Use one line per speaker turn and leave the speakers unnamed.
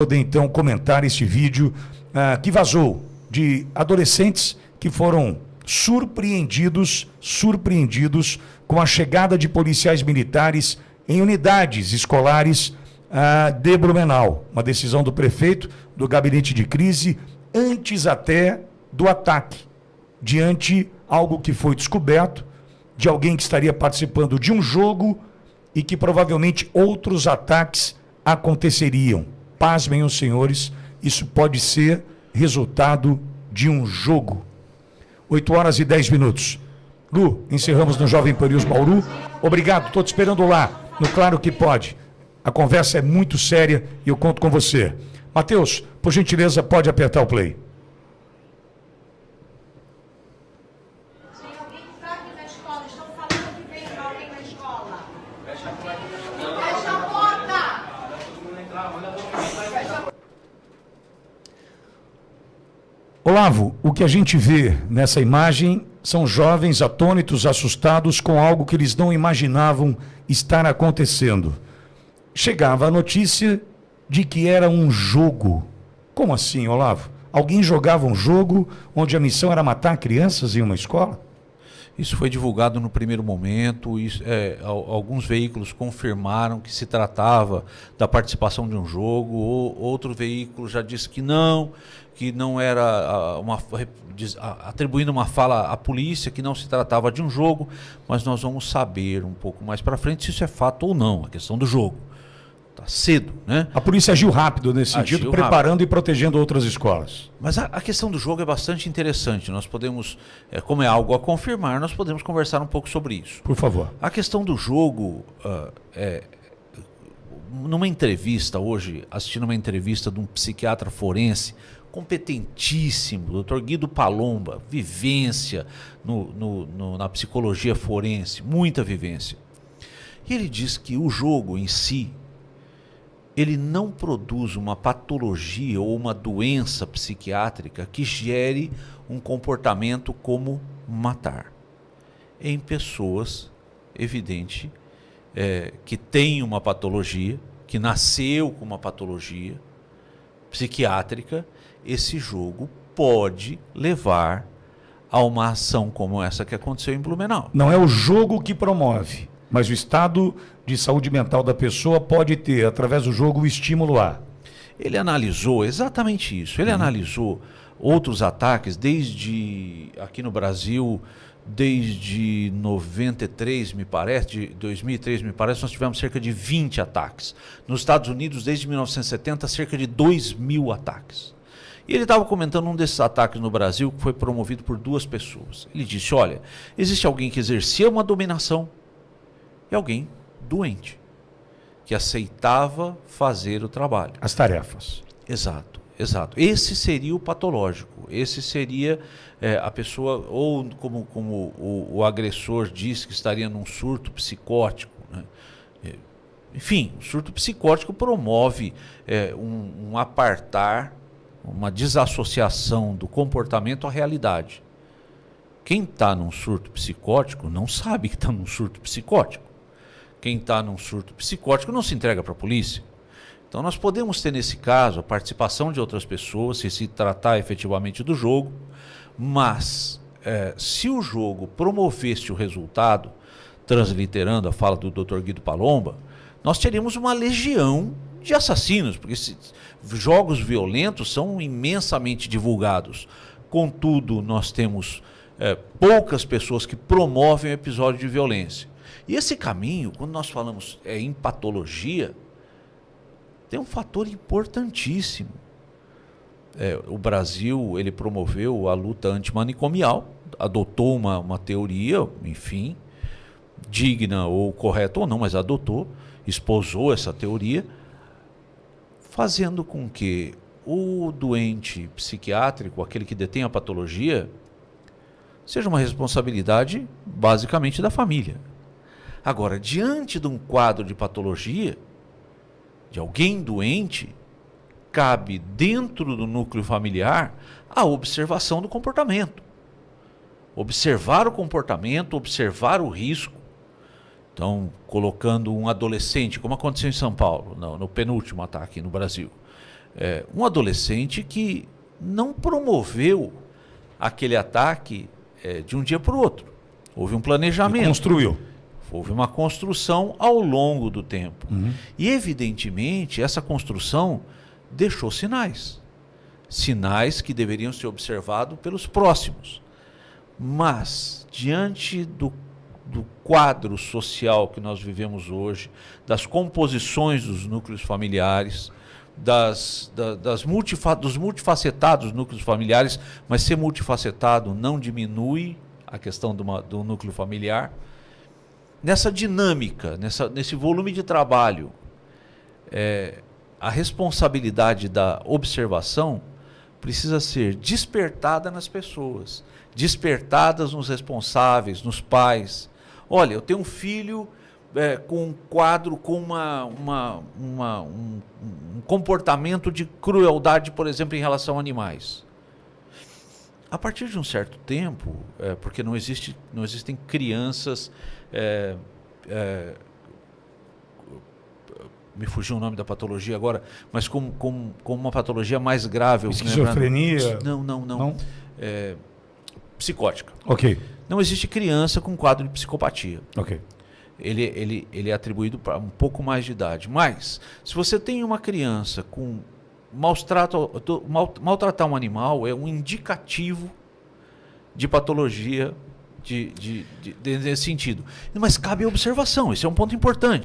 Poder então comentar este vídeo que vazou de adolescentes que foram surpreendidos com a chegada de policiais militares em unidades escolares de Blumenau. Uma decisão do prefeito, do gabinete de crise, antes até do ataque, diante algo que foi descoberto de alguém que estaria participando de um jogo e que provavelmente outros ataques aconteceriam. Pasmem os senhores, isso pode ser resultado de um jogo. 8h10. Lu, encerramos no Jovem Pan News Bauru. Obrigado, estou te esperando lá, no Claro que Pode. A conversa é muito séria e eu conto com você. Matheus, por gentileza, pode apertar o play. Olavo, o que a gente vê nessa imagem são jovens atônitos, assustados com algo que eles não imaginavam estar acontecendo. Chegava a notícia de que era um jogo. Como assim, Olavo? Alguém jogava um jogo onde a missão era matar crianças em uma escola?
Isso foi divulgado no primeiro momento, alguns veículos confirmaram que se tratava da participação de um jogo, outro veículo já disse que não era atribuindo uma fala à polícia, que não se tratava de um jogo, mas nós vamos saber um pouco mais para frente se isso é fato ou não, a questão do jogo. Está cedo, né?
A polícia agiu rápido nesse sentido, preparando e protegendo outras escolas.
Mas a questão do jogo é bastante interessante. Nós podemos, como é algo a confirmar, nós podemos conversar um pouco sobre isso.
Por favor.
A questão do jogo, numa entrevista hoje, assistindo uma entrevista de um psiquiatra forense, competentíssimo, Dr. Guido Palomba, vivência na psicologia forense, muita vivência. E ele diz que o jogo em si, ele não produz uma patologia ou uma doença psiquiátrica que gere um comportamento como matar. Em pessoas, evidente, que têm uma patologia, que nasceu com uma patologia psiquiátrica, esse jogo pode levar a uma ação como essa que aconteceu em Blumenau.
Não é o jogo que promove, mas o estado de saúde mental da pessoa pode ter, através do jogo, o estímulo a.
Ele analisou exatamente isso. Ele analisou outros ataques desde, aqui no Brasil, desde 93, me parece, de 2003, me parece, nós tivemos cerca de 20 ataques. Nos Estados Unidos, desde 1970, cerca de 2.000 ataques. E ele estava comentando um desses ataques no Brasil que foi promovido por 2 pessoas. Ele disse, olha, existe alguém que exercia uma dominação e alguém doente, que aceitava fazer o trabalho.
As tarefas.
Exato. Esse seria o patológico, esse seria a pessoa, ou como o agressor diz que estaria num surto psicótico, né? Enfim, o surto psicótico promove um apartar, uma desassociação do comportamento à realidade. Quem está num surto psicótico não sabe que está num surto psicótico. Quem está num surto psicótico não se entrega para a polícia. Então nós podemos ter nesse caso a participação de outras pessoas, se tratar efetivamente do jogo, mas se o jogo promovesse o resultado, transliterando a fala do Dr. Guido Palomba, nós teríamos uma legião de assassinos, porque jogos violentos são imensamente divulgados. Contudo, nós temos poucas pessoas que promovem o episódio de violência. E esse caminho, quando nós falamos em patologia, tem um fator importantíssimo. O Brasil, ele promoveu a luta antimanicomial, adotou uma teoria, enfim, digna ou correta ou não, mas adotou, esposou essa teoria, fazendo com que o doente psiquiátrico, aquele que detém a patologia, seja uma responsabilidade basicamente da família. Agora, diante de um quadro de patologia, de alguém doente, cabe dentro do núcleo familiar a observação do comportamento. Observar o comportamento, observar o risco. Então, colocando um adolescente, como aconteceu em São Paulo, no penúltimo ataque no Brasil, um adolescente que não promoveu aquele ataque de um dia para o outro. Houve um planejamento.
E construiu.
Houve uma construção ao longo do tempo. E, evidentemente, essa construção deixou sinais. Sinais que deveriam ser observados pelos próximos. Mas, diante do quadro social que nós vivemos hoje, das composições dos núcleos familiares, dos multifacetados núcleos familiares, mas ser multifacetado não diminui a questão do núcleo familiar. Nessa dinâmica, nesse volume de trabalho, a responsabilidade da observação precisa ser despertada nas pessoas, despertadas nos responsáveis, nos pais. Olha, eu tenho um filho com um quadro, com um comportamento de crueldade, por exemplo, em relação a animais. A partir de um certo tempo, porque não existem crianças... me fugiu o nome da patologia agora, mas com uma patologia mais grave.
Esquizofrenia?
Não. Psicótica.
Ok.
Não existe criança com quadro de psicopatia.
Ok.
Ele é atribuído para um pouco mais de idade. Mas, se você tem uma criança com maltratar um animal é um indicativo de patologia nesse sentido. Mas cabe a observação, esse é um ponto importante.